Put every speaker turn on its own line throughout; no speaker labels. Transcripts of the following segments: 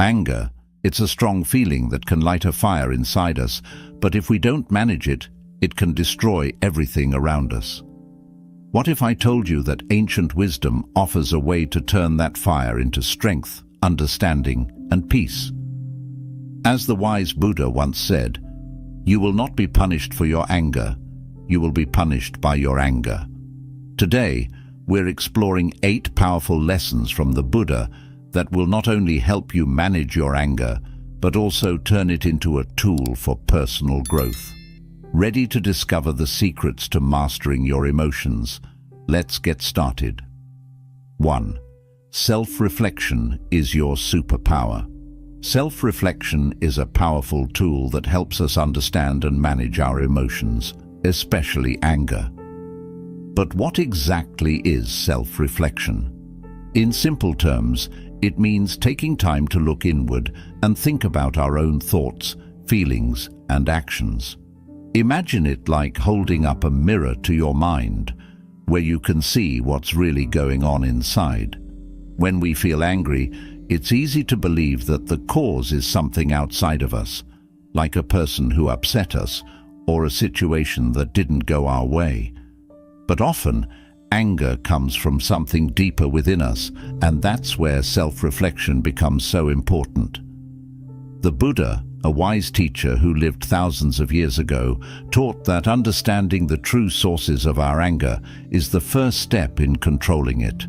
Anger, it's a strong feeling that can light a fire inside us, but if we don't manage it, it can destroy everything around us. What if I told you that ancient wisdom offers a way to turn that fire into strength, understanding, and peace? As the wise Buddha once said, "You will not be punished for your anger, you will be punished by your anger." Today, we're exploring 8 powerful lessons from the Buddha that will not only help you manage your anger, but also turn it into a tool for personal growth. Ready to discover the secrets to mastering your emotions? Let's get started. 1. Self-reflection is your superpower. Self-reflection is a powerful tool that helps us understand and manage our emotions, especially anger. But what exactly is self-reflection? In simple terms, it means taking time to look inward and think about our own thoughts, feelings, and actions. Imagine it like holding up a mirror to your mind, where you can see what's really going on inside. When we feel angry, it's easy to believe that the cause is something outside of us, like a person who upset us or a situation that didn't go our way. But often, anger comes from something deeper within us, and that's where self-reflection becomes so important. The Buddha, a wise teacher who lived thousands of years ago, taught that understanding the true sources of our anger is the first step in controlling it.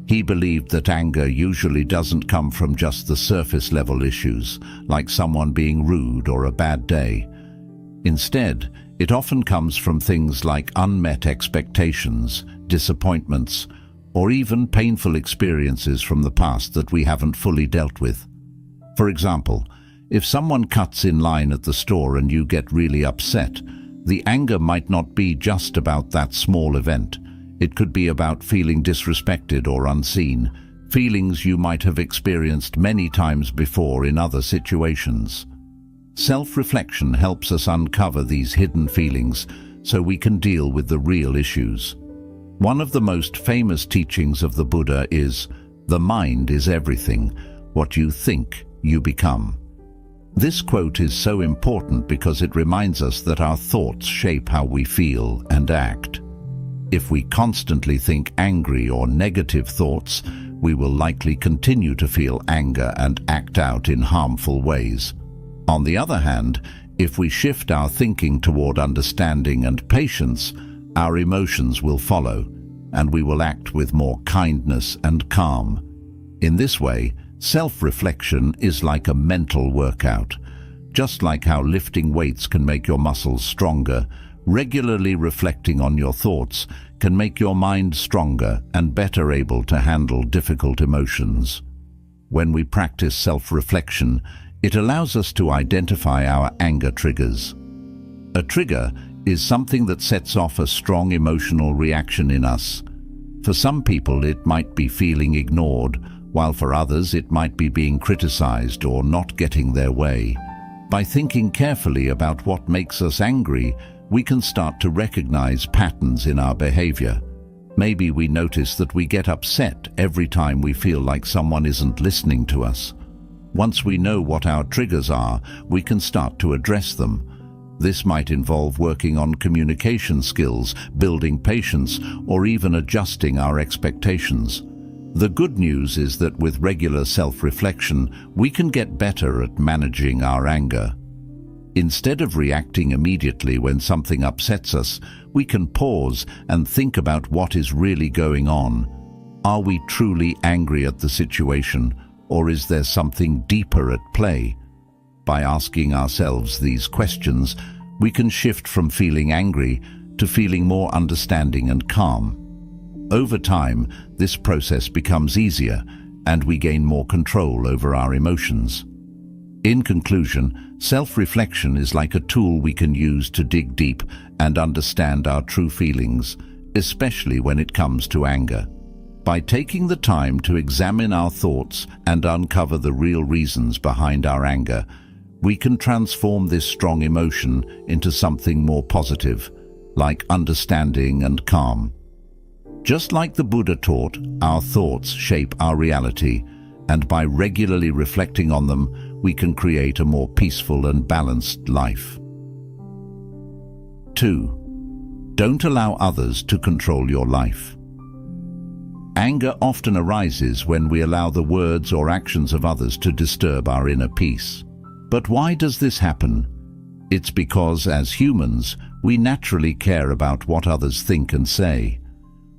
He believed that anger usually doesn't come from just the surface-level issues, like someone being rude or a bad day. Instead, it often comes from things like unmet expectations, disappointments, or even painful experiences from the past that we haven't fully dealt with. For example, if someone cuts in line at the store and you get really upset, the anger might not be just about that small event. It could be about feeling disrespected or unseen, feelings you might have experienced many times before in other situations. Self-reflection helps us uncover these hidden feelings so we can deal with the real issues. One of the most famous teachings of the Buddha is, "The mind is everything. What you think, you become." This quote is so important because it reminds us that our thoughts shape how we feel and act. If we constantly think angry or negative thoughts, we will likely continue to feel anger and act out in harmful ways. On the other hand, if we shift our thinking toward understanding and patience, our emotions will follow, and we will act with more kindness and calm. In this way, self-reflection is like a mental workout. Just like how lifting weights can make your muscles stronger, regularly reflecting on your thoughts can make your mind stronger and better able to handle difficult emotions. When we practice self-reflection, it allows us to identify our anger triggers. A trigger is something that sets off a strong emotional reaction in us. For some people, it might be feeling ignored, while for others it might be being criticized or not getting their way. By thinking carefully about what makes us angry, we can start to recognize patterns in our behavior. Maybe we notice that we get upset every time we feel like someone isn't listening to us. Once we know what our triggers are, we can start to address them. This might involve working on communication skills, building patience, or even adjusting our expectations. The good news is that with regular self-reflection, we can get better at managing our anger. Instead of reacting immediately when something upsets us, we can pause and think about what is really going on. Are we truly angry at the situation, or is there something deeper at play? By asking ourselves these questions, we can shift from feeling angry to feeling more understanding and calm. Over time, this process becomes easier, and we gain more control over our emotions. In conclusion, self-reflection is like a tool we can use to dig deep and understand our true feelings, especially when it comes to anger. By taking the time to examine our thoughts and uncover the real reasons behind our anger, we can transform this strong emotion into something more positive, like understanding and calm. Just like the Buddha taught, our thoughts shape our reality, and by regularly reflecting on them, we can create a more peaceful and balanced life. 2. Don't allow others to control your life. Anger often arises when we allow the words or actions of others to disturb our inner peace. But why does this happen? It's because, as humans, we naturally care about what others think and say.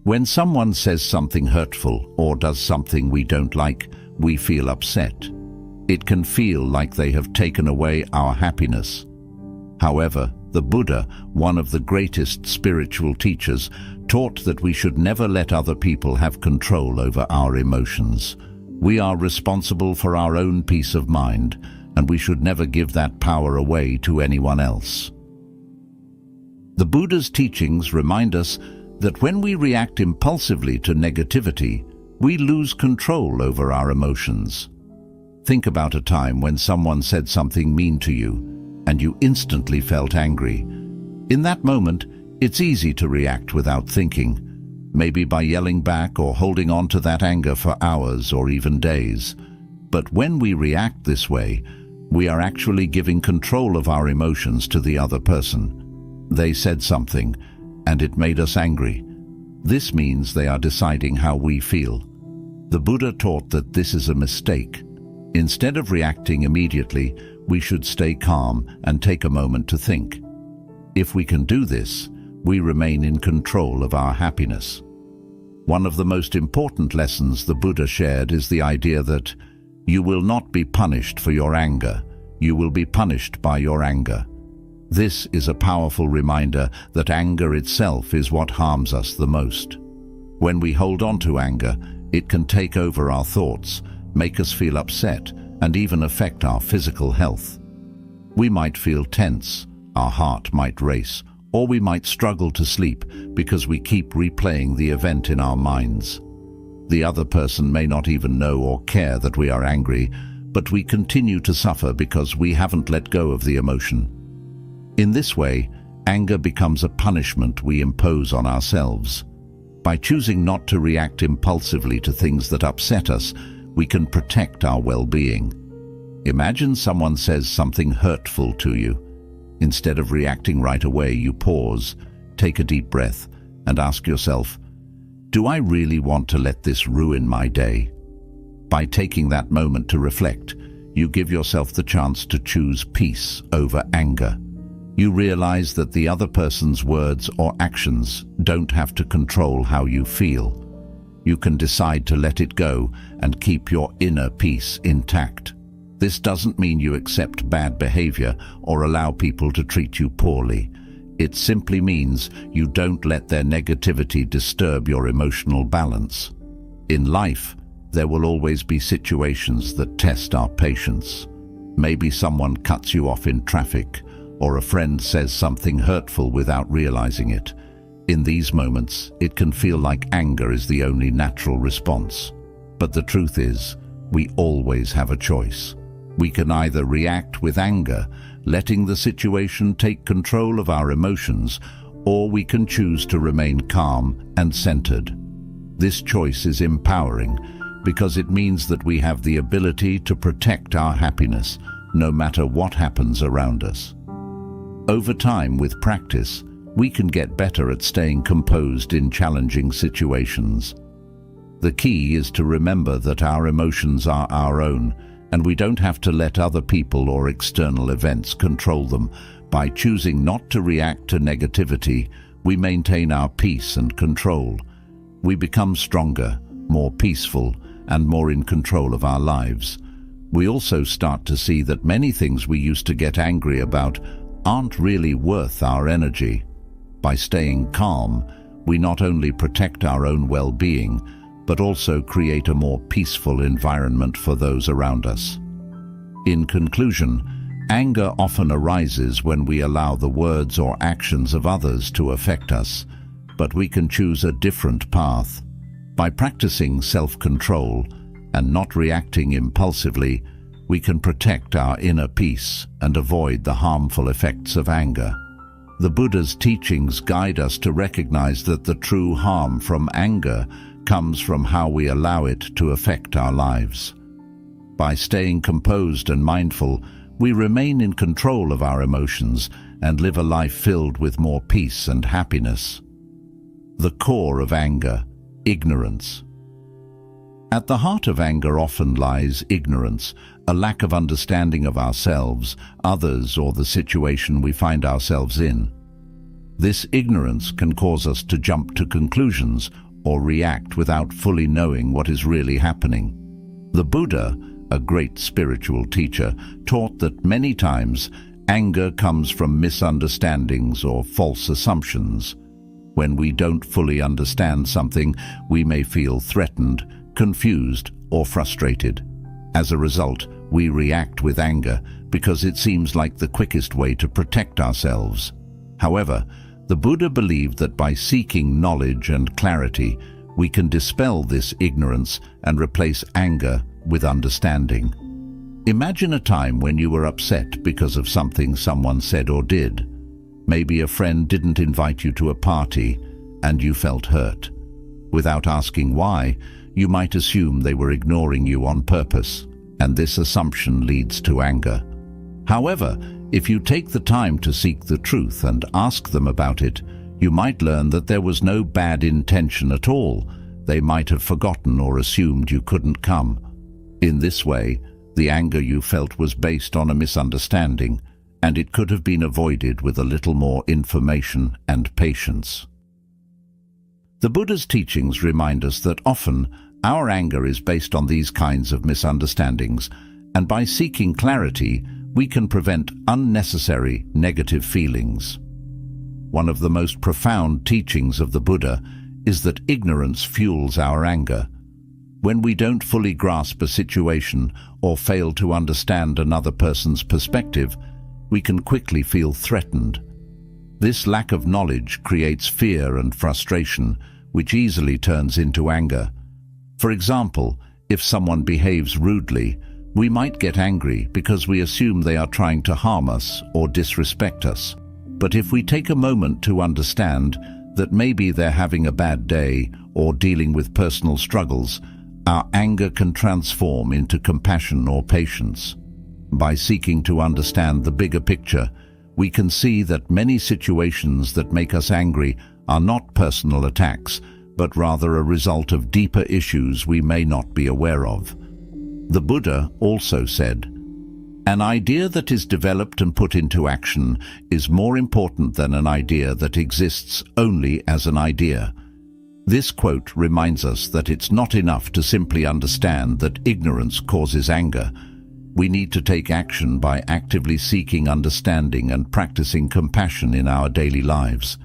When someone says something hurtful or does something we don't like, we feel upset. It can feel like they have taken away our happiness. However, the Buddha, one of the greatest spiritual teachers, taught that we should never let other people have control over our emotions. We are responsible for our own peace of mind, and we should never give that power away to anyone else. The Buddha's teachings remind us that when we react impulsively to negativity, we lose control over our emotions. Think about a time when someone said something mean to you, and you instantly felt angry. In that moment, it's easy to react without thinking, maybe by yelling back or holding on to that anger for hours or even days. But when we react this way, we are actually giving control of our emotions to the other person. They said something, and it made us angry. This means they are deciding how we feel. The Buddha taught that this is a mistake. Instead of reacting immediately, we should stay calm and take a moment to think. If we can do this, we remain in control of our happiness. One of the most important lessons the Buddha shared is the idea that you will not be punished for your anger, you will be punished by your anger. This is a powerful reminder that anger itself is what harms us the most. When we hold on to anger, it can take over our thoughts, make us feel upset, and even affect our physical health. We might feel tense, our heart might race, or we might struggle to sleep because we keep replaying the event in our minds. The other person may not even know or care that we are angry, but we continue to suffer because we haven't let go of the emotion. In this way, anger becomes a punishment we impose on ourselves. By choosing not to react impulsively to things that upset us, we can protect our well-being. Imagine someone says something hurtful to you. Instead of reacting right away, you pause, take a deep breath, and ask yourself, do I really want to let this ruin my day? By taking that moment to reflect, you give yourself the chance to choose peace over anger. You realize that the other person's words or actions don't have to control how you feel. You can decide to let it go and keep your inner peace intact. This doesn't mean you accept bad behavior or allow people to treat you poorly. It simply means you don't let their negativity disturb your emotional balance. In life, there will always be situations that test our patience. Maybe someone cuts you off in traffic, or a friend says something hurtful without realizing it. In these moments, it can feel like anger is the only natural response. But the truth is, we always have a choice. We can either react with anger, letting the situation take control of our emotions, or we can choose to remain calm and centered. This choice is empowering because it means that we have the ability to protect our happiness, no matter what happens around us. Over time, with practice, we can get better at staying composed in challenging situations. The key is to remember that our emotions are our own, and we don't have to let other people or external events control them. By choosing not to react to negativity, we maintain our peace and control. We become stronger, more peaceful, and more in control of our lives. We also start to see that many things we used to get angry about aren't really worth our energy. By staying calm, we not only protect our own well-being, but also create a more peaceful environment for those around us. In conclusion, anger often arises when we allow the words or actions of others to affect us, but we can choose a different path. By practicing self-control and not reacting impulsively, we can protect our inner peace and avoid the harmful effects of anger. The Buddha's teachings guide us to recognize that the true harm from anger comes from how we allow it to affect our lives. By staying composed and mindful, we remain in control of our emotions and live a life filled with more peace and happiness. The core of anger: ignorance. At the heart of anger often lies ignorance, a lack of understanding of ourselves, others, or the situation we find ourselves in. This ignorance can cause us to jump to conclusions or react without fully knowing what is really happening. The Buddha, a great spiritual teacher, taught that many times anger comes from misunderstandings or false assumptions. When we don't fully understand something, we may feel threatened, confused, or frustrated. As a result, we react with anger because it seems like the quickest way to protect ourselves. However, the Buddha believed that by seeking knowledge and clarity, we can dispel this ignorance and replace anger with understanding. Imagine a time when you were upset because of something someone said or did. Maybe a friend didn't invite you to a party and you felt hurt. Without asking why, you might assume they were ignoring you on purpose, and this assumption leads to anger. However, if you take the time to seek the truth and ask them about it, you might learn that there was no bad intention at all. They might have forgotten or assumed you couldn't come. In this way, the anger you felt was based on a misunderstanding, and it could have been avoided with a little more information and patience. The Buddha's teachings remind us that often our anger is based on these kinds of misunderstandings, and by seeking clarity, we can prevent unnecessary negative feelings. One of the most profound teachings of the Buddha is that ignorance fuels our anger. When we don't fully grasp a situation or fail to understand another person's perspective, we can quickly feel threatened. This lack of knowledge creates fear and frustration, which easily turns into anger. For example, if someone behaves rudely, we might get angry because we assume they are trying to harm us or disrespect us. But if we take a moment to understand that maybe they're having a bad day or dealing with personal struggles, our anger can transform into compassion or patience. By seeking to understand the bigger picture, we can see that many situations that make us angry are not personal attacks, but rather a result of deeper issues we may not be aware of. The Buddha also said, "An idea that is developed and put into action is more important than an idea that exists only as an idea." This quote reminds us that it's not enough to simply understand that ignorance causes anger. We need to take action by actively seeking understanding and practicing compassion in our daily lives.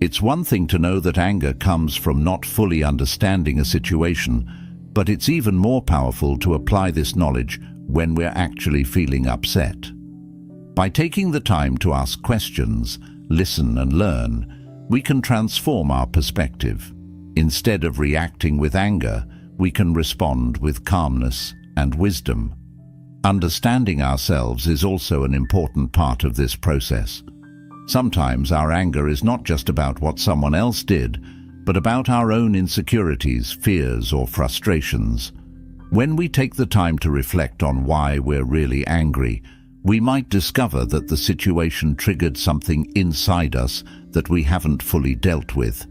It's one thing to know that anger comes from not fully understanding a situation, but it's even more powerful to apply this knowledge when we're actually feeling upset. By taking the time to ask questions, listen and learn, we can transform our perspective. Instead of reacting with anger, we can respond with calmness and wisdom. Understanding ourselves is also an important part of this process. Sometimes our anger is not just about what someone else did, but about our own insecurities, fears, or frustrations. When we take the time to reflect on why we're really angry, we might discover that the situation triggered something inside us that we haven't fully dealt with.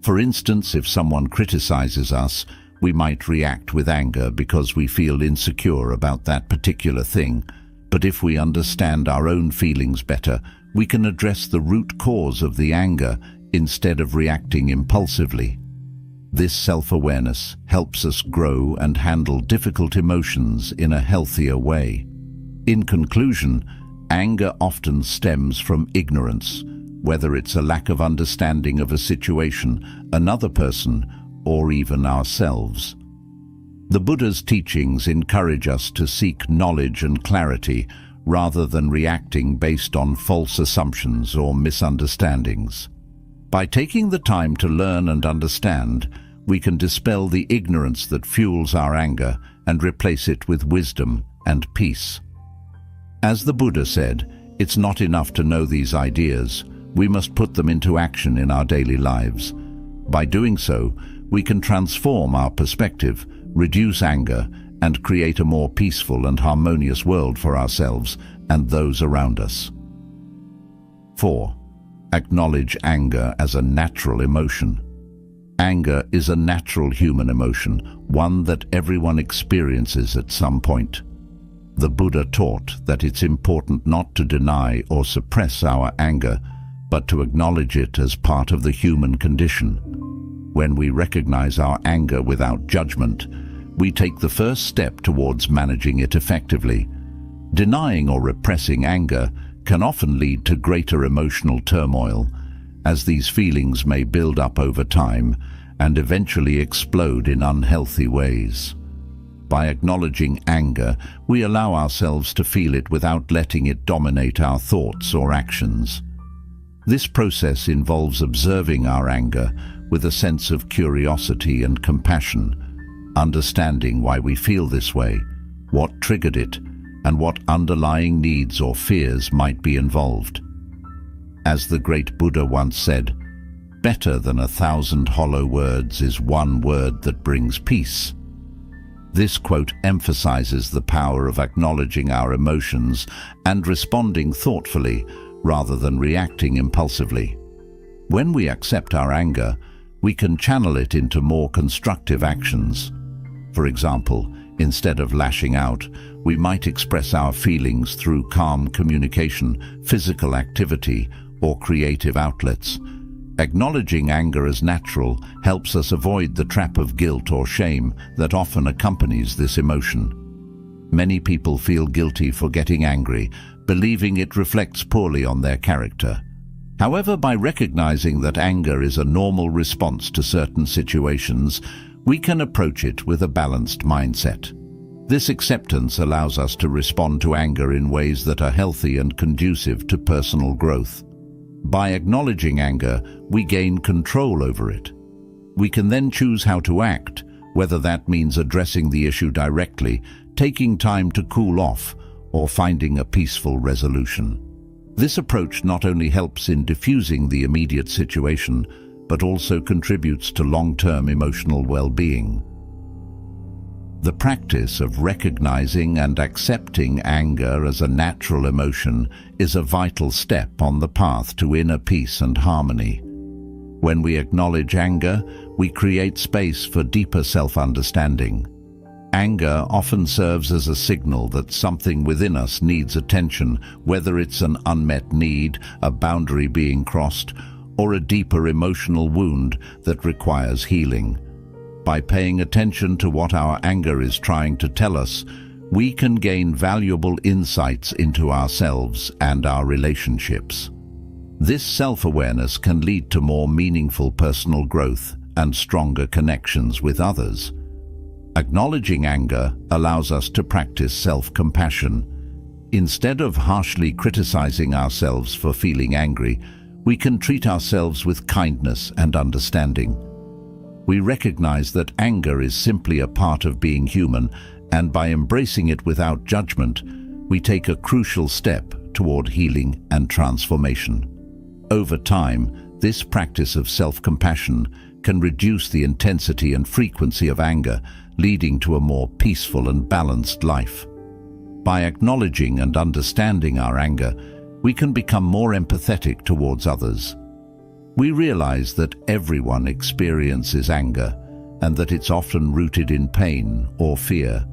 For instance, if someone criticizes us, we might react with anger because we feel insecure about that particular thing. But if we understand our own feelings better, we can address the root cause of the anger instead of reacting impulsively. This self-awareness helps us grow and handle difficult emotions in a healthier way. In conclusion, anger often stems from ignorance, whether it's a lack of understanding of a situation, another person, or even ourselves. The Buddha's teachings encourage us to seek knowledge and clarity rather than reacting based on false assumptions or misunderstandings. By taking the time to learn and understand, we can dispel the ignorance that fuels our anger and replace it with wisdom and peace. As the Buddha said, it's not enough to know these ideas. We must put them into action in our daily lives. By doing so, we can transform our perspective, reduce anger, and create a more peaceful and harmonious world for ourselves and those around us. 4. Acknowledge anger as a natural emotion. Anger is a natural human emotion, one that everyone experiences at some point. The Buddha taught that it's important not to deny or suppress our anger, but to acknowledge it as part of the human condition. When we recognize our anger without judgment, we take the first step towards managing it effectively. Denying or repressing anger can often lead to greater emotional turmoil, as these feelings may build up over time and eventually explode in unhealthy ways. By acknowledging anger, we allow ourselves to feel it without letting it dominate our thoughts or actions. This process involves observing our anger with a sense of curiosity and compassion, understanding why we feel this way, what triggered it, and what underlying needs or fears might be involved. As the great Buddha once said, "Better than 1,000 hollow words is one word that brings peace." This quote emphasizes the power of acknowledging our emotions and responding thoughtfully rather than reacting impulsively. When we accept our anger, we can channel it into more constructive actions. For example, instead of lashing out, we might express our feelings through calm communication, physical activity, or creative outlets. Acknowledging anger as natural helps us avoid the trap of guilt or shame that often accompanies this emotion. Many people feel guilty for getting angry, believing it reflects poorly on their character. However, by recognizing that anger is a normal response to certain situations, we can approach it with a balanced mindset. This acceptance allows us to respond to anger in ways that are healthy and conducive to personal growth. By acknowledging anger, we gain control over it. We can then choose how to act, whether that means addressing the issue directly, taking time to cool off, or finding a peaceful resolution. This approach not only helps in diffusing the immediate situation, but also contributes to long-term emotional well-being. The practice of recognizing and accepting anger as a natural emotion is a vital step on the path to inner peace and harmony. When we acknowledge anger, we create space for deeper self-understanding. Anger often serves as a signal that something within us needs attention, whether it's an unmet need, a boundary being crossed, or a deeper emotional wound that requires healing. By paying attention to what our anger is trying to tell us, we can gain valuable insights into ourselves and our relationships. This self-awareness can lead to more meaningful personal growth and stronger connections with others. Acknowledging anger allows us to practice self-compassion. Instead of harshly criticizing ourselves for feeling angry, we can treat ourselves with kindness and understanding. We recognize that anger is simply a part of being human, and by embracing it without judgment, we take a crucial step toward healing and transformation. Over time, this practice of self-compassion can reduce the intensity and frequency of anger, leading to a more peaceful and balanced life. By acknowledging and understanding our anger, we can become more empathetic towards others. We realize that everyone experiences anger and that it's often rooted in pain or fear.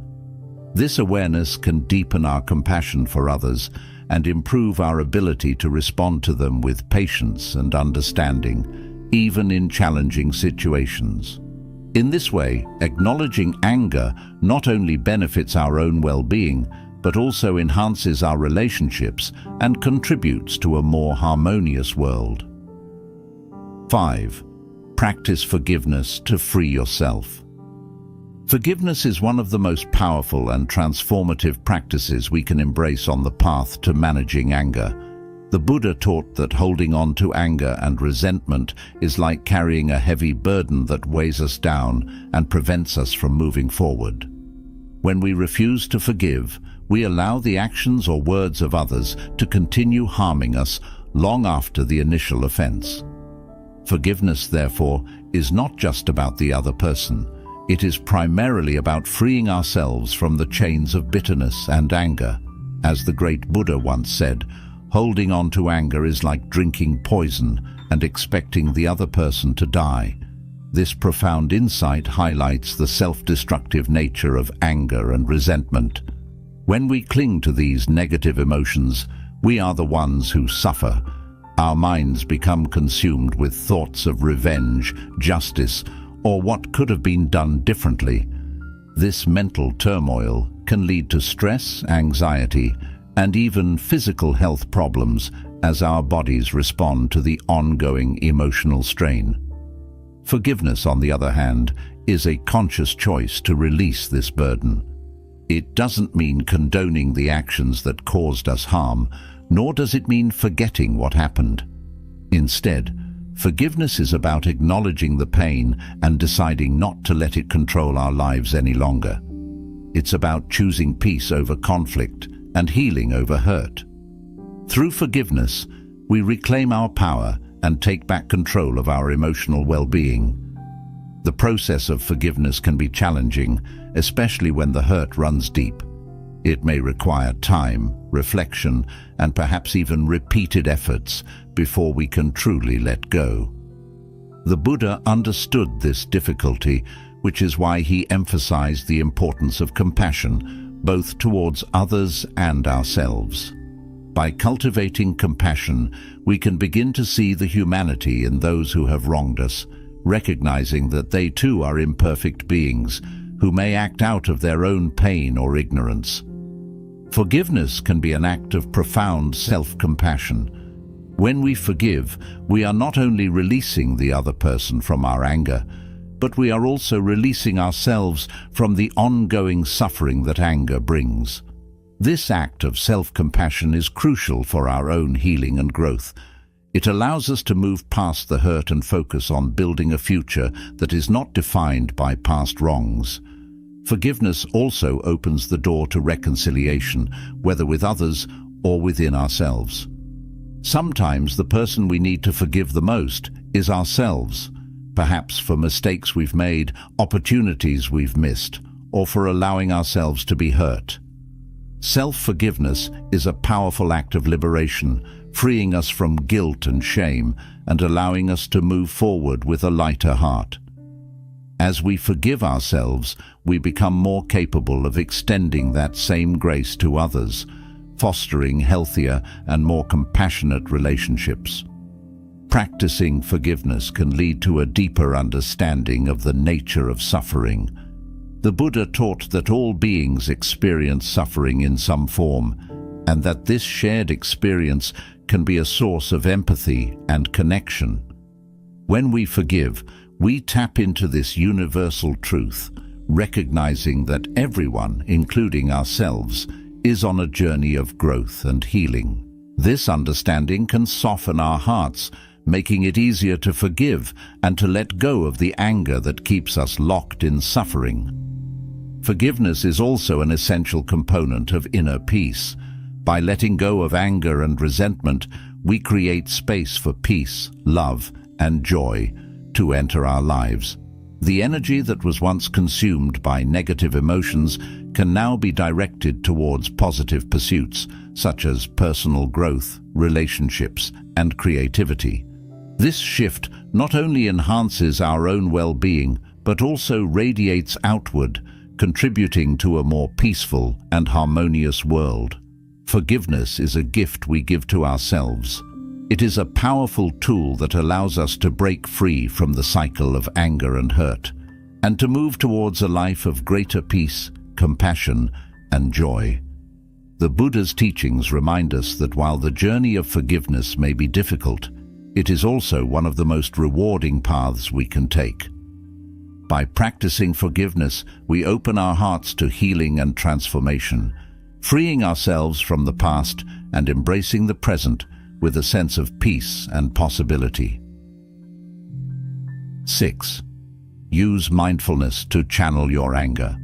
This awareness can deepen our compassion for others and improve our ability to respond to them with patience and understanding, even in challenging situations. In this way, acknowledging anger not only benefits our own well-being, but also enhances our relationships and contributes to a more harmonious world. 5. Practice forgiveness to free yourself. Forgiveness is one of the most powerful and transformative practices we can embrace on the path to managing anger. The Buddha taught that holding on to anger and resentment is like carrying a heavy burden that weighs us down and prevents us from moving forward. When we refuse to forgive, we allow the actions or words of others to continue harming us long after the initial offense. Forgiveness, therefore, is not just about the other person. It is primarily about freeing ourselves from the chains of bitterness and anger. As the great Buddha once said, holding on to anger is like drinking poison and expecting the other person to die. This profound insight highlights the self-destructive nature of anger and resentment. When we cling to these negative emotions, we are the ones who suffer. Our minds become consumed with thoughts of revenge, justice, or what could have been done differently. This mental turmoil can lead to stress, anxiety, and even physical health problems as our bodies respond to the ongoing emotional strain. Forgiveness, on the other hand, is a conscious choice to release this burden. It doesn't mean condoning the actions that caused us harm, nor does it mean forgetting what happened. Instead, forgiveness is about acknowledging the pain and deciding not to let it control our lives any longer. It's about choosing peace over conflict and healing over hurt. Through forgiveness, we reclaim our power and take back control of our emotional well-being. The process of forgiveness can be challenging, especially when the hurt runs deep. It may require time, reflection, and perhaps even repeated efforts before we can truly let go. The Buddha understood this difficulty, which is why he emphasized the importance of compassion, both towards others and ourselves. By cultivating compassion, we can begin to see the humanity in those who have wronged us, recognizing that they too are imperfect beings who may act out of their own pain or ignorance. Forgiveness can be an act of profound self-compassion. When we forgive, we are not only releasing the other person from our anger, but we are also releasing ourselves from the ongoing suffering that anger brings. This act of self-compassion is crucial for our own healing and growth. It allows us to move past the hurt and focus on building a future that is not defined by past wrongs. Forgiveness also opens the door to reconciliation, whether with others or within ourselves. Sometimes the person we need to forgive the most is ourselves, perhaps for mistakes we've made, opportunities we've missed, or for allowing ourselves to be hurt. Self-forgiveness is a powerful act of liberation, freeing us from guilt and shame and allowing us to move forward with a lighter heart. As we forgive ourselves, we become more capable of extending that same grace to others, fostering healthier and more compassionate relationships. Practicing forgiveness can lead to a deeper understanding of the nature of suffering. The Buddha taught that all beings experience suffering in some form, and that this shared experience can be a source of empathy and connection. When we forgive, we tap into this universal truth, recognizing that everyone, including ourselves, is on a journey of growth and healing. This understanding can soften our hearts, making it easier to forgive and to let go of the anger that keeps us locked in suffering. Forgiveness is also an essential component of inner peace. By letting go of anger and resentment, we create space for peace, love, and joy to enter our lives. The energy that was once consumed by negative emotions can now be directed towards positive pursuits, such as personal growth, relationships, and creativity. This shift not only enhances our own well-being, but also radiates outward, contributing to a more peaceful and harmonious world. Forgiveness is a gift we give to ourselves. It is a powerful tool that allows us to break free from the cycle of anger and hurt, and to move towards a life of greater peace, compassion, and joy. The Buddha's teachings remind us that while the journey of forgiveness may be difficult, it is also one of the most rewarding paths we can take. By practicing forgiveness, we open our hearts to healing and transformation, freeing ourselves from the past and embracing the present with a sense of peace and possibility. 6. Use mindfulness to channel your anger.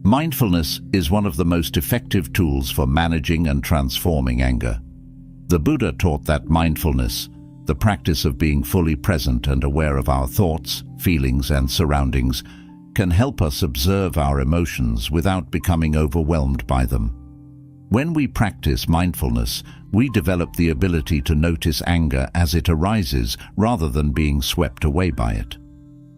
Mindfulness is one of the most effective tools for managing and transforming anger. The Buddha taught that mindfulness, the practice of being fully present and aware of our thoughts, feelings, and surroundings, can help us observe our emotions without becoming overwhelmed by them. When we practice mindfulness, we develop the ability to notice anger as it arises rather than being swept away by it.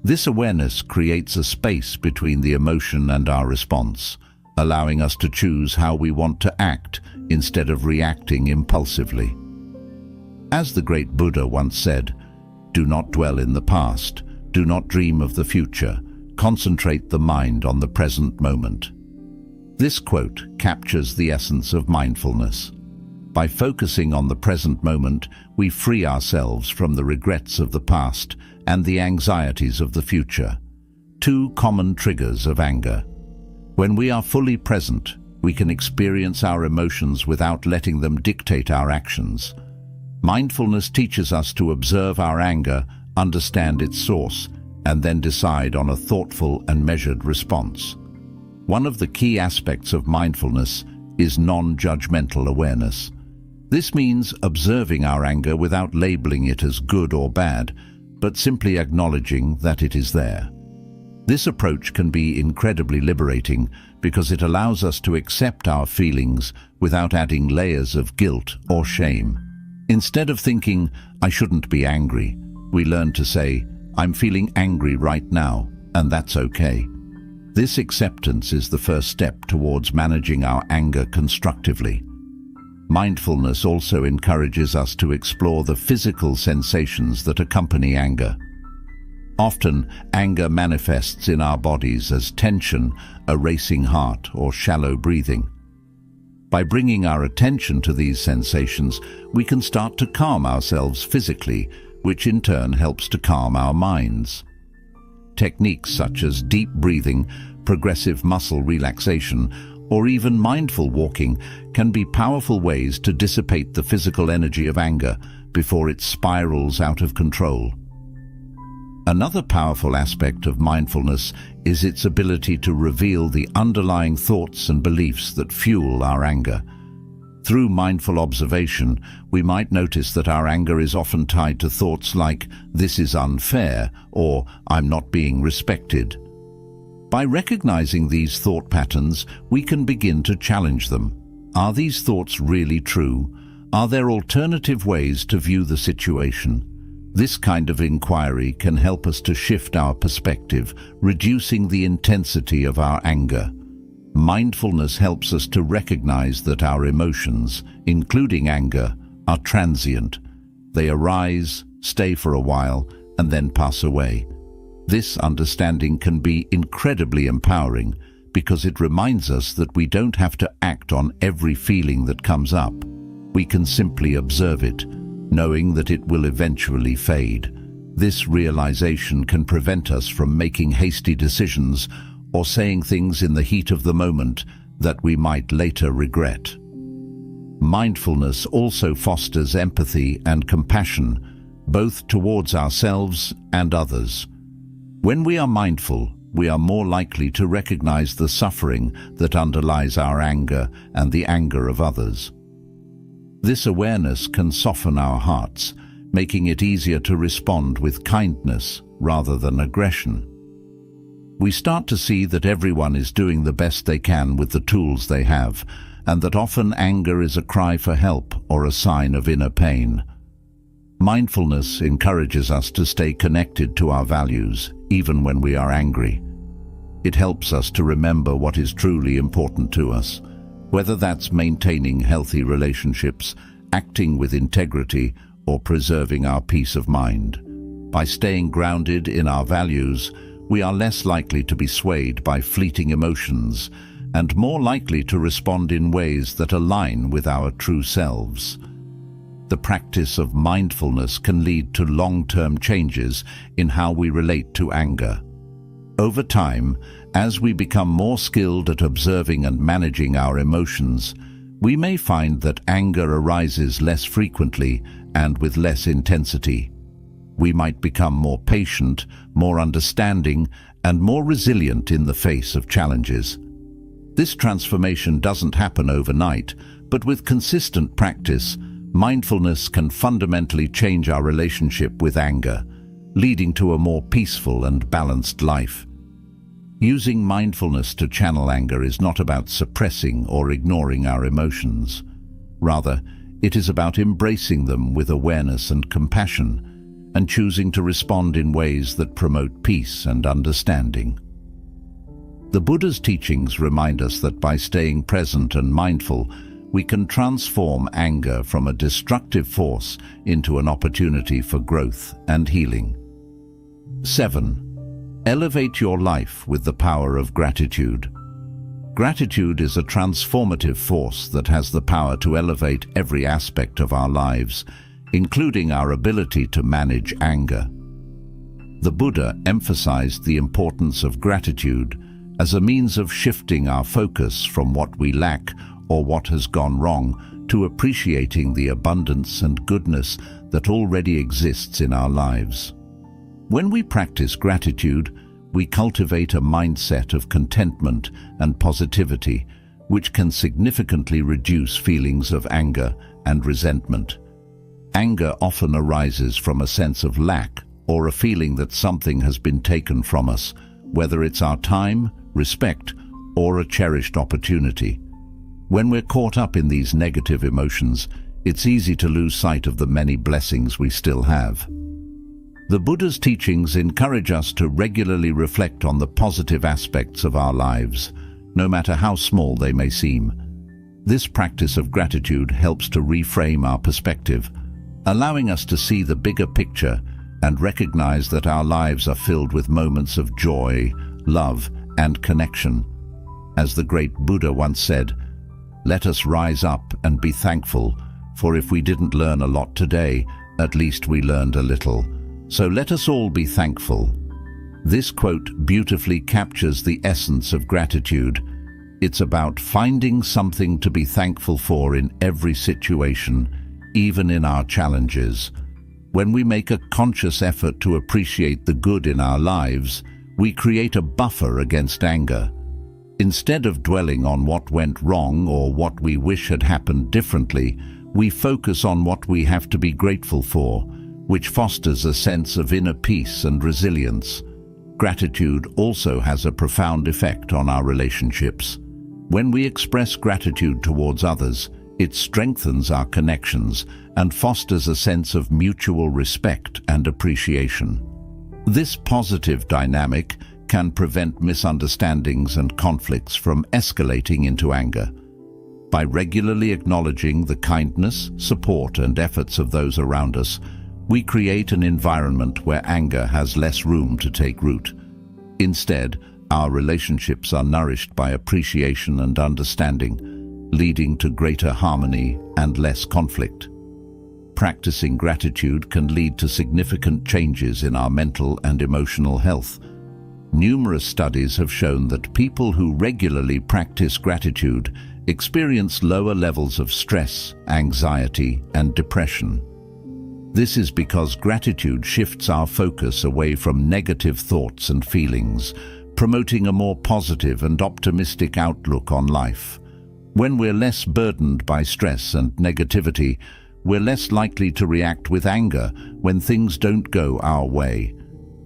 This awareness creates a space between the emotion and our response, allowing us to choose how we want to act instead of reacting impulsively. As the great Buddha once said, "Do not dwell in the past, do not dream of the future, concentrate the mind on the present moment." This quote captures the essence of mindfulness. By focusing on the present moment, we free ourselves from the regrets of the past and the anxieties of the future, two common triggers of anger. When we are fully present, we can experience our emotions without letting them dictate our actions. Mindfulness teaches us to observe our anger, understand its source, and then decide on a thoughtful and measured response. One of the key aspects of mindfulness is non-judgmental awareness. This means observing our anger without labeling it as good or bad, but simply acknowledging that it is there. This approach can be incredibly liberating because it allows us to accept our feelings without adding layers of guilt or shame. Instead of thinking, "I shouldn't be angry," we learn to say, "I'm feeling angry right now, and that's okay." This acceptance is the first step towards managing our anger constructively. Mindfulness also encourages us to explore the physical sensations that accompany anger. Often, anger manifests in our bodies as tension, a racing heart, or shallow breathing. By bringing our attention to these sensations, we can start to calm ourselves physically, which in turn helps to calm our minds. Techniques such as deep breathing, progressive muscle relaxation, or even mindful walking can be powerful ways to dissipate the physical energy of anger before it spirals out of control. Another powerful aspect of mindfulness is its ability to reveal the underlying thoughts and beliefs that fuel our anger. Through mindful observation, we might notice that our anger is often tied to thoughts like, "This is unfair," or "I'm not being respected." By recognizing these thought patterns, we can begin to challenge them. Are these thoughts really true? Are there alternative ways to view the situation? This kind of inquiry can help us to shift our perspective, reducing the intensity of our anger. Mindfulness helps us to recognize that our emotions, including anger, are transient. They arise, stay for a while, and then pass away. This understanding can be incredibly empowering because it reminds us that we don't have to act on every feeling that comes up. We can simply observe it, knowing that it will eventually fade. This realization can prevent us from making hasty decisions or saying things in the heat of the moment that we might later regret. Mindfulness also fosters empathy and compassion, both towards ourselves and others. When we are mindful, we are more likely to recognize the suffering that underlies our anger and the anger of others. This awareness can soften our hearts, making it easier to respond with kindness rather than aggression. We start to see that everyone is doing the best they can with the tools they have, and that often anger is a cry for help or a sign of inner pain. Mindfulness encourages us to stay connected to our values, even when we are angry. It helps us to remember what is truly important to us, whether that's maintaining healthy relationships, acting with integrity, or preserving our peace of mind. By staying grounded in our values, we are less likely to be swayed by fleeting emotions and more likely to respond in ways that align with our true selves. The practice of mindfulness can lead to long-term changes in how we relate to anger. Over time, as we become more skilled at observing and managing our emotions, we may find that anger arises less frequently and with less intensity. We might become more patient, more understanding, and more resilient in the face of challenges. This transformation doesn't happen overnight, but with consistent practice, mindfulness can fundamentally change our relationship with anger, leading to a more peaceful and balanced life. Using mindfulness to channel anger is not about suppressing or ignoring our emotions. Rather, it is about embracing them with awareness and compassion, and choosing to respond in ways that promote peace and understanding. The Buddha's teachings remind us that by staying present and mindful, we can transform anger from a destructive force into an opportunity for growth and healing. 7. Elevate your life with the power of gratitude. Gratitude is a transformative force that has the power to elevate every aspect of our lives, including our ability to manage anger. The Buddha emphasized the importance of gratitude as a means of shifting our focus from what we lack or what has gone wrong to appreciating the abundance and goodness that already exists in our lives. When we practice gratitude, we cultivate a mindset of contentment and positivity, which can significantly reduce feelings of anger and resentment. Anger often arises from a sense of lack or a feeling that something has been taken from us, whether it's our time, respect, or a cherished opportunity. When we're caught up in these negative emotions, it's easy to lose sight of the many blessings we still have. The Buddha's teachings encourage us to regularly reflect on the positive aspects of our lives, no matter how small they may seem. This practice of gratitude helps to reframe our perspective, allowing us to see the bigger picture and recognize that our lives are filled with moments of joy, love, and connection. As the great Buddha once said, "Let us rise up and be thankful, for if we didn't learn a lot today, at least we learned a little. So let us all be thankful." This quote beautifully captures the essence of gratitude. It's about finding something to be thankful for in every situation, even in our challenges. When we make a conscious effort to appreciate the good in our lives, we create a buffer against anger. Instead of dwelling on what went wrong or what we wish had happened differently, we focus on what we have to be grateful for, which fosters a sense of inner peace and resilience. Gratitude also has a profound effect on our relationships. When we express gratitude towards others, it strengthens our connections and fosters a sense of mutual respect and appreciation. This positive dynamic can prevent misunderstandings and conflicts from escalating into anger. By regularly acknowledging the kindness, support, and efforts of those around us, we create an environment where anger has less room to take root. Instead, our relationships are nourished by appreciation and understanding, leading to greater harmony and less conflict. Practicing gratitude can lead to significant changes in our mental and emotional health. Numerous studies have shown that people who regularly practice gratitude experience lower levels of stress, anxiety, and depression. This is because gratitude shifts our focus away from negative thoughts and feelings, promoting a more positive and optimistic outlook on life. When we're less burdened by stress and negativity, we're less likely to react with anger when things don't go our way.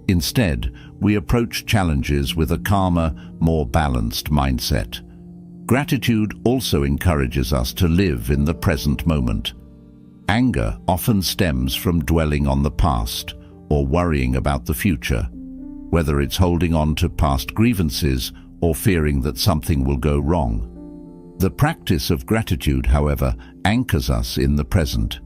Instead, we approach challenges with a calmer, more balanced mindset. Gratitude also encourages us to live in the present moment. Anger often stems from dwelling on the past or worrying about the future, whether it's holding on to past grievances or fearing that something will go wrong. The practice of gratitude, however, anchors us in the present.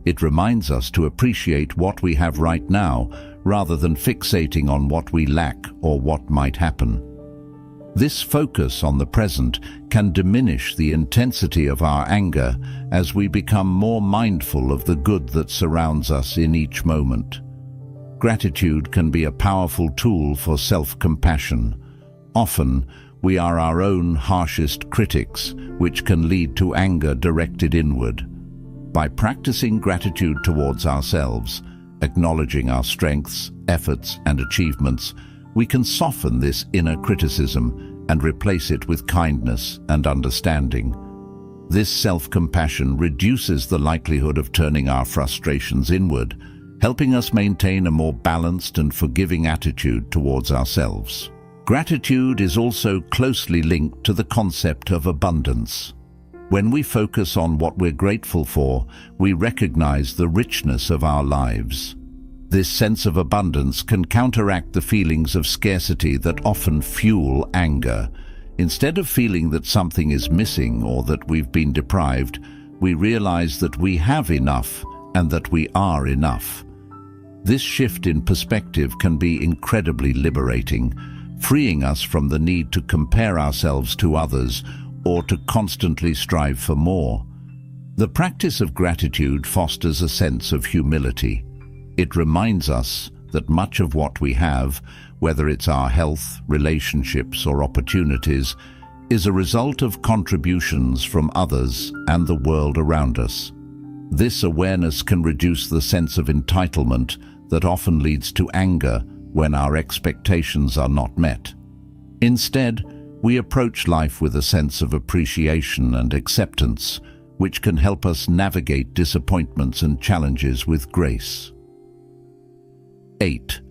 It reminds us to appreciate what we have right now rather than fixating on what we lack or what might happen. This focus on the present can diminish the intensity of our anger as we become more mindful of the good that surrounds us in each moment. Gratitude can be a powerful tool for self-compassion. Often, we are our own harshest critics, which can lead to anger directed inward. By practicing gratitude towards ourselves, acknowledging our strengths, efforts, and achievements, we can soften this inner criticism and replace it with kindness and understanding. This self-compassion reduces the likelihood of turning our frustrations inward, helping us maintain a more balanced and forgiving attitude towards ourselves. Gratitude is also closely linked to the concept of abundance. When we focus on what we're grateful for, we recognize the richness of our lives. This sense of abundance can counteract the feelings of scarcity that often fuel anger. Instead of feeling that something is missing or that we've been deprived, we realize that we have enough and that we are enough. This shift in perspective can be incredibly liberating, freeing us from the need to compare ourselves to others or to constantly strive for more. The practice of gratitude fosters a sense of humility. It reminds us that much of what we have, whether it's our health, relationships, or opportunities, is a result of contributions from others and the world around us. This awareness can reduce the sense of entitlement that often leads to anger when our expectations are not met. Instead, we approach life with a sense of appreciation and acceptance, which can help us navigate disappointments and challenges with grace. 8.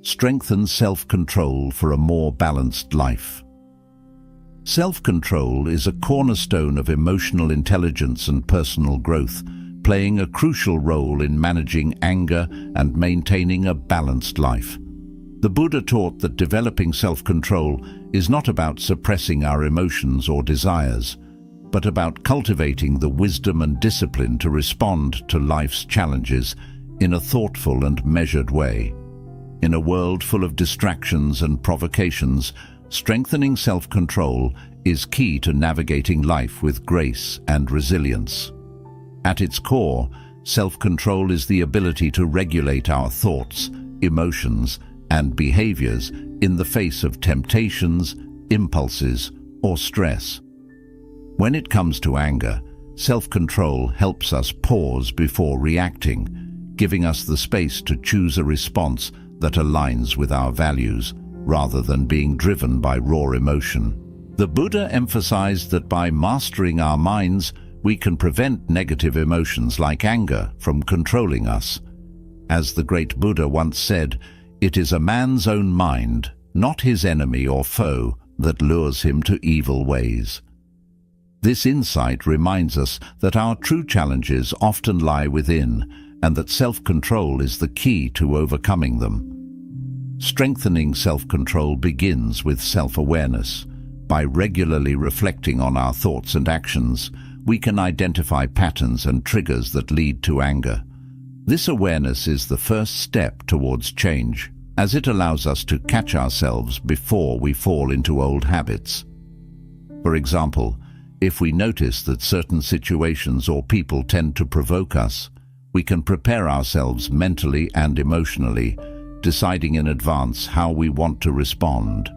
Strengthen self-control for a more balanced life. Self-control is a cornerstone of emotional intelligence and personal growth, playing a crucial role in managing anger and maintaining a balanced life. The Buddha taught that developing self-control is not about suppressing our emotions or desires, but about cultivating the wisdom and discipline to respond to life's challenges in a thoughtful and measured way. In a world full of distractions and provocations, strengthening self-control is key to navigating life with grace and resilience. At its core, self-control is the ability to regulate our thoughts, emotions, and behaviors in the face of temptations, impulses, or stress. When it comes to anger, self-control helps us pause before reacting, giving us the space to choose a response that aligns with our values, rather than being driven by raw emotion. The Buddha emphasized that by mastering our minds, we can prevent negative emotions like anger from controlling us. As the great Buddha once said, "It is a man's own mind, not his enemy or foe, that lures him to evil ways." This insight reminds us that our true challenges often lie within, and that self-control is the key to overcoming them. Strengthening self-control begins with self-awareness. By regularly reflecting on our thoughts and actions, we can identify patterns and triggers that lead to anger. This awareness is the first step towards change, as it allows us to catch ourselves before we fall into old habits. For example, if we notice that certain situations or people tend to provoke us, we can prepare ourselves mentally and emotionally, deciding in advance how we want to respond.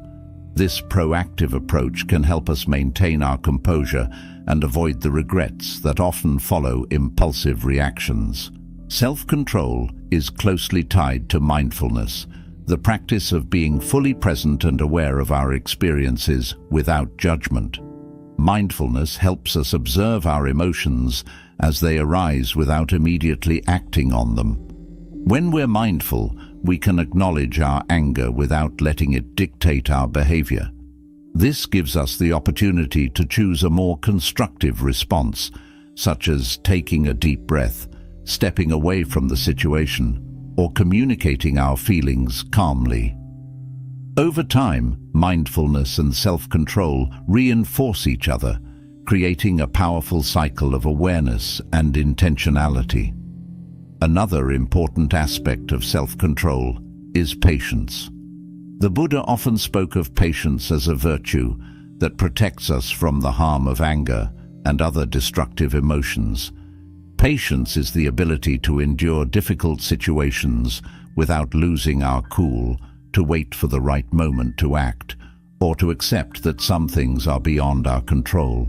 This proactive approach can help us maintain our composure and avoid the regrets that often follow impulsive reactions. Self-control is closely tied to mindfulness, the practice of being fully present and aware of our experiences without judgment. Mindfulness helps us observe our emotions as they arise without immediately acting on them. When we're mindful, we can acknowledge our anger without letting it dictate our behavior. This gives us the opportunity to choose a more constructive response, such as taking a deep breath, stepping away from the situation, or communicating our feelings calmly. Over time, mindfulness and self-control reinforce each other, creating a powerful cycle of awareness and intentionality. Another important aspect of self-control is patience. The Buddha often spoke of patience as a virtue that protects us from the harm of anger and other destructive emotions. Patience is the ability to endure difficult situations without losing our cool, to wait for the right moment to act, or to accept that some things are beyond our control.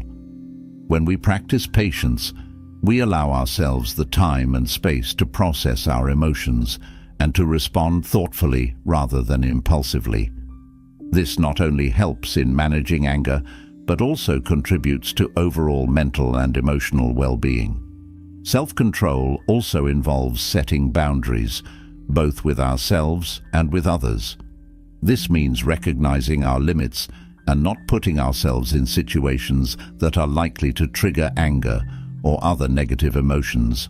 When we practice patience, we allow ourselves the time and space to process our emotions and to respond thoughtfully rather than impulsively. This not only helps in managing anger, but also contributes to overall mental and emotional well-being. Self-control also involves setting boundaries, both with ourselves and with others. This means recognizing our limits and not putting ourselves in situations that are likely to trigger anger or other negative emotions.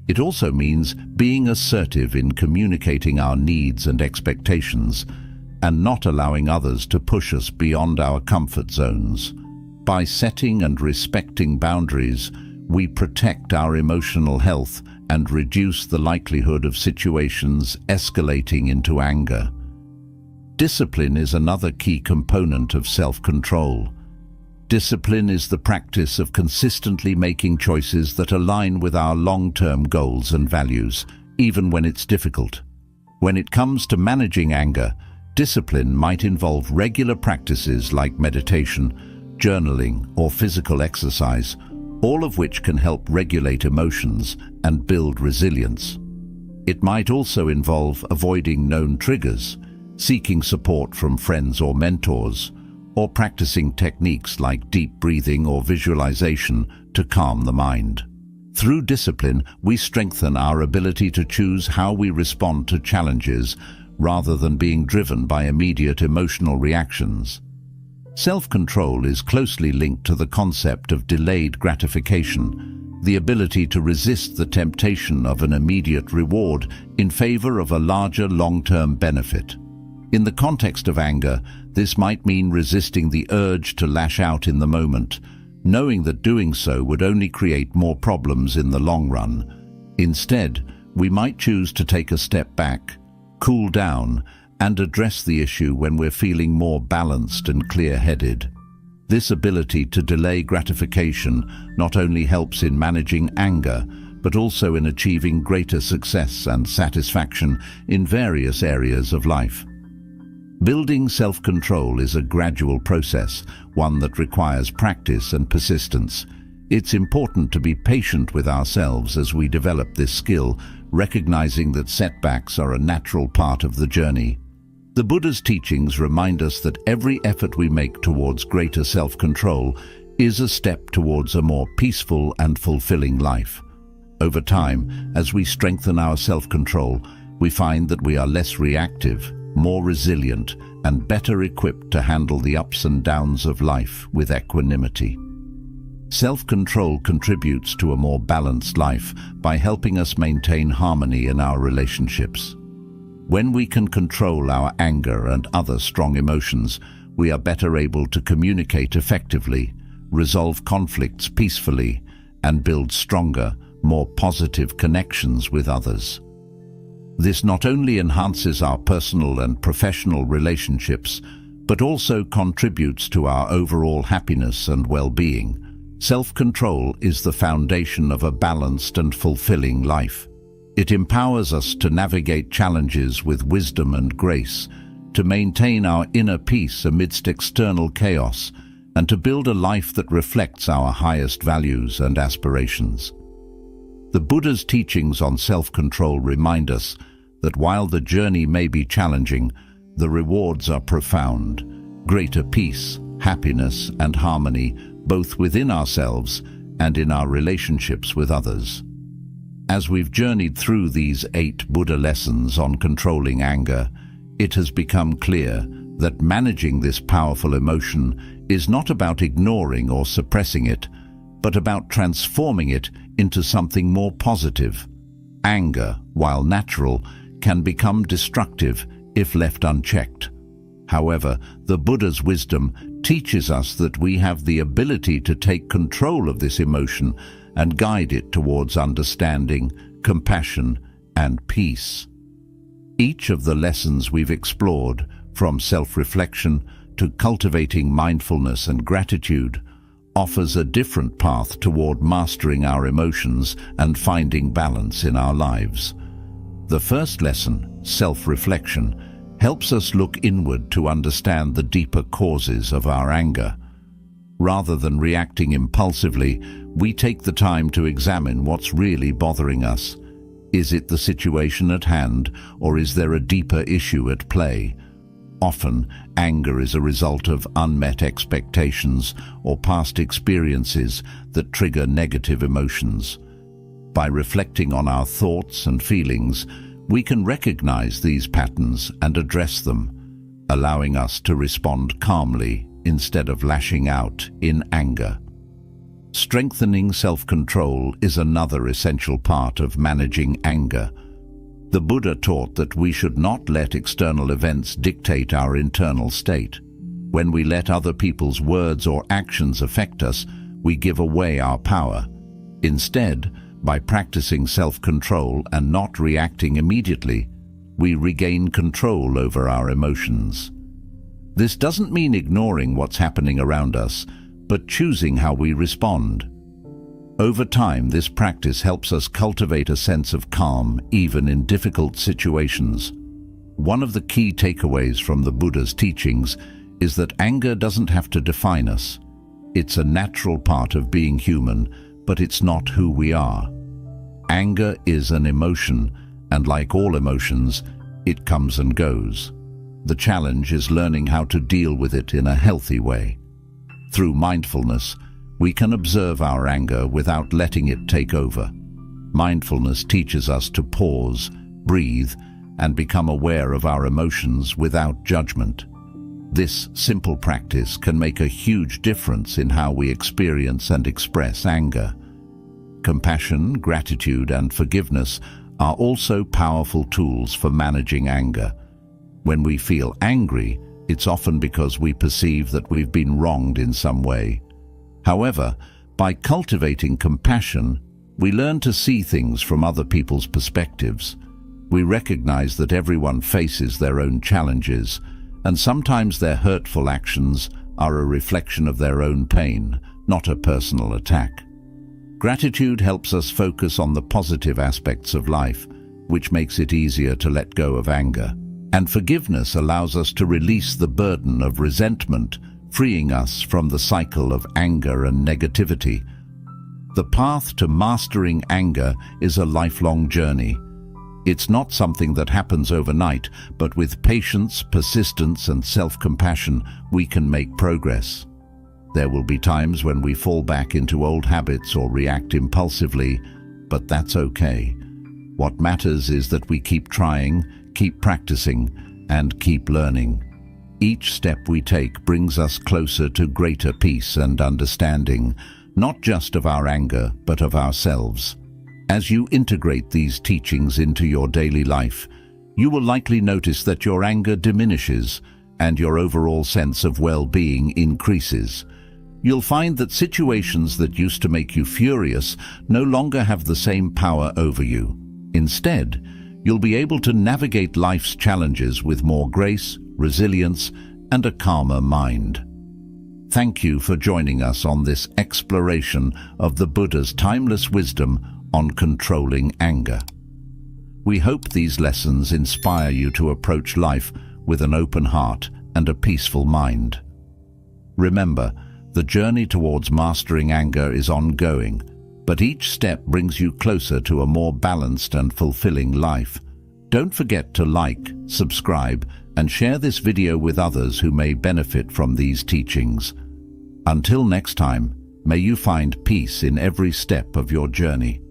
It also means being assertive in communicating our needs and expectations and not allowing others to push us beyond our comfort zones. By setting and respecting boundaries, we protect our emotional health and reduce the likelihood of situations escalating into anger. Discipline is another key component of self-control. Discipline is the practice of consistently making choices that align with our long-term goals and values, even when it's difficult. When it comes to managing anger, discipline might involve regular practices like meditation, journaling, or physical exercise, all of which can help regulate emotions and build resilience. It might also involve avoiding known triggers, seeking support from friends or mentors, or practicing techniques like deep breathing or visualization to calm the mind. Through discipline, we strengthen our ability to choose how we respond to challenges rather than being driven by immediate emotional reactions. Self-control is closely linked to the concept of delayed gratification, the ability to resist the temptation of an immediate reward in favor of a larger long-term benefit. In the context of anger, this might mean resisting the urge to lash out in the moment, knowing that doing so would only create more problems in the long run. Instead, we might choose to take a step back, cool down, and address the issue when we're feeling more balanced and clear-headed. This ability to delay gratification not only helps in managing anger, but also in achieving greater success and satisfaction in various areas of life. Building self-control is a gradual process, one that requires practice and persistence. It's important to be patient with ourselves as we develop this skill, recognizing that setbacks are a natural part of the journey. The Buddha's teachings remind us that every effort we make towards greater self-control is a step towards a more peaceful and fulfilling life. Over time, as we strengthen our self-control, we find that we are less reactive, more resilient, and better equipped to handle the ups and downs of life with equanimity. Self-control contributes to a more balanced life by helping us maintain harmony in our relationships. When we can control our anger and other strong emotions, we are better able to communicate effectively, resolve conflicts peacefully, and build stronger, more positive connections with others. This not only enhances our personal and professional relationships, but also contributes to our overall happiness and well-being. Self-control is the foundation of a balanced and fulfilling life. It empowers us to navigate challenges with wisdom and grace, to maintain our inner peace amidst external chaos, and to build a life that reflects our highest values and aspirations. The Buddha's teachings on self-control remind us that while the journey may be challenging, the rewards are profound: greater peace, happiness, and harmony, both within ourselves and in our relationships with others. As we've journeyed through these 8 Buddha lessons on controlling anger, it has become clear that managing this powerful emotion is not about ignoring or suppressing it, but about transforming it into something more positive. Anger, while natural, can become destructive if left unchecked. However, the Buddha's wisdom teaches us that we have the ability to take control of this emotion and guide it towards understanding, compassion, and peace. Each of the lessons we've explored, from self-reflection to cultivating mindfulness and gratitude, offers a different path toward mastering our emotions and finding balance in our lives. The first lesson, self-reflection, helps us look inward to understand the deeper causes of our anger. Rather than reacting impulsively, we take the time to examine what's really bothering us. Is it the situation at hand, or is there a deeper issue at play? Often, anger is a result of unmet expectations or past experiences that trigger negative emotions. By reflecting on our thoughts and feelings, we can recognize these patterns and address them. allowing us to respond calmly instead of lashing out in anger. Strengthening self-control is another essential part of managing anger. The Buddha taught that we should not let external events dictate our internal state. When we let other people's words or actions affect us, we give away our power. Instead, by practicing self-control and not reacting immediately, we regain control over our emotions. This doesn't mean ignoring what's happening around us, but choosing how we respond. Over time, this practice helps us cultivate a sense of calm, even in difficult situations. One of the key takeaways from the Buddha's teachings is that anger doesn't have to define us. It's a natural part of being human, but it's not who we are. Anger is an emotion, and like all emotions, it comes and goes. The challenge is learning how to deal with it in a healthy way. Through mindfulness, we can observe our anger without letting it take over. Mindfulness teaches us to pause, breathe, and become aware of our emotions without judgment. This simple practice can make a huge difference in how we experience and express anger. Compassion, gratitude, and forgiveness are also powerful tools for managing anger. When we feel angry, it's often because we perceive that we've been wronged in some way. However, by cultivating compassion, we learn to see things from other people's perspectives. We recognize that everyone faces their own challenges, and sometimes their hurtful actions are a reflection of their own pain, not a personal attack. Gratitude helps us focus on the positive aspects of life, which makes it easier to let go of anger. And forgiveness allows us to release the burden of resentment, freeing us from the cycle of anger and negativity. The path to mastering anger is a lifelong journey. It's not something that happens overnight, but with patience, persistence, and self-compassion, we can make progress. There will be times when we fall back into old habits or react impulsively, but that's okay. What matters is that we keep trying, keep practicing, and keep learning. Each step we take brings us closer to greater peace and understanding, not just of our anger, but of ourselves. As you integrate these teachings into your daily life, you will likely notice that your anger diminishes and your overall sense of well-being increases. You'll find that situations that used to make you furious no longer have the same power over you. Instead, you'll be able to navigate life's challenges with more grace, resilience, and a calmer mind. Thank you for joining us on this exploration of the Buddha's timeless wisdom on controlling anger. We hope these lessons inspire you to approach life with an open heart and a peaceful mind. Remember, the journey towards mastering anger is ongoing, but each step brings you closer to a more balanced and fulfilling life. Don't forget to like, subscribe, and share this video with others who may benefit from these teachings. Until next time, may you find peace in every step of your journey.